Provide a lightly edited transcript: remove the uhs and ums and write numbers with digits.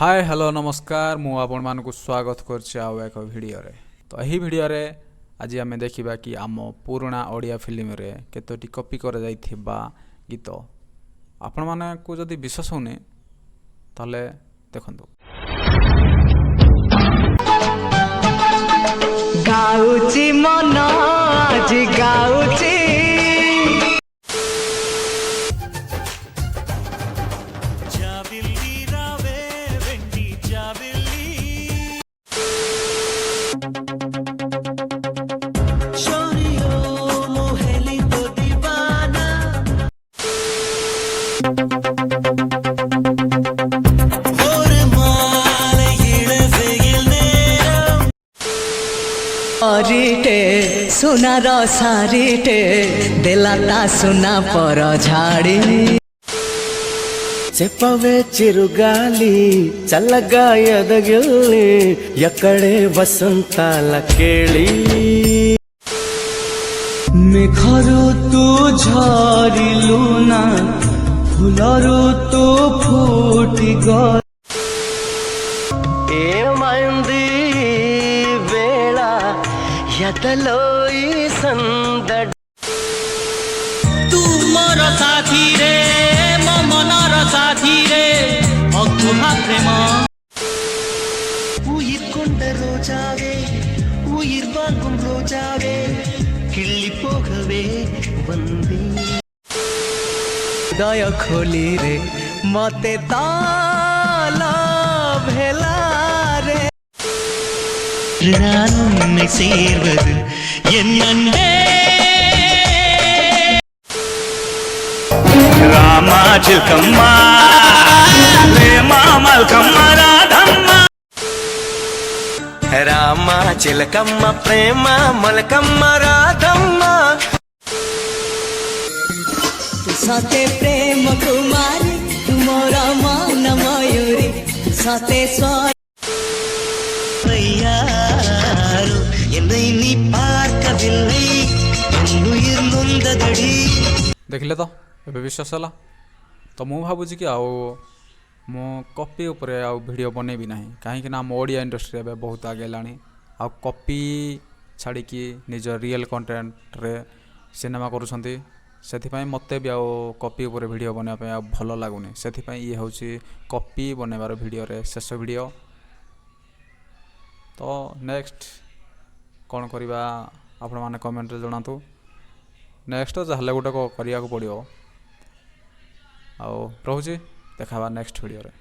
Hi hello नमस्कार मु आपण मानकु स्वागत करछि आउ एक वीडियो रे। तो एही वीडियो रे आज आमे देखिबा कि आम पुराना ओडिया फिल्म रे केतोटी कॉपी कर जाइथिबा गीत आपण माने को जदी विश्वास होने ताले देखंतु। गाउची मन आज गाउची सुनार सारीटे देलाता सुना पर झाड़ी చెప్పవే చిరుగాలి చల్లగా ఎదగిల్లి ఎక్కడే వసంతాల కేళి मेघरू तू झरिलु ना फुलरू तू फूटी गल ఏమైంది వేళ ఎదలో ఈ సందడి तू मोर साथी रे मो मनर साथी रे अघुमा प्रेम உயிர் கொண்ட ரோஜாவே உயிர் வாங்கும் ரோஜாவே கிள்ளி போகவே வந்தேன் हृदय खोली रे मते ताला भेला रे நான் உன்னை சேர்வது என் அன்பே రామా చిలకమ్మ ప్రేమ మల్కమ్మ రాధమ్మ రామా చిలకమ్మ ప్రేమ మల్కమ్మ రాధమ్మ सते प्रेम कुमारी तुमर मन मयूरी सते யாரோ என்னை நீ பார்க்கவில்லை என் உயிர் நொந்ததடி देखिले तो एबे विश्वास होला तो मु भाबुची कि आउ मो कॉपी ऊपर आउ वीडियो बनेबी नाही काहे कि ना हम ओडिया इंडस्ट्री एबे बहुत आगे लानी आउ कॉपी छाड़ी कि निज रियल कंटेंट रे सिनेमा करूछंती सेथिपाई मते भी आउ कॉपी ऊपर वीडियो बने पे आ भलो लागुनी सेथिपाई ये होची कॉपी बनेबार वीडियो रे शेष वीडियो। तो नेक्स्ट कौन करवा आपण माने कमेंट रे जणातु नेक्स्ट जहले गोटे करिया को पड़ियो आउ रहुची देखाबा नेक्स्ट वीडियो रे।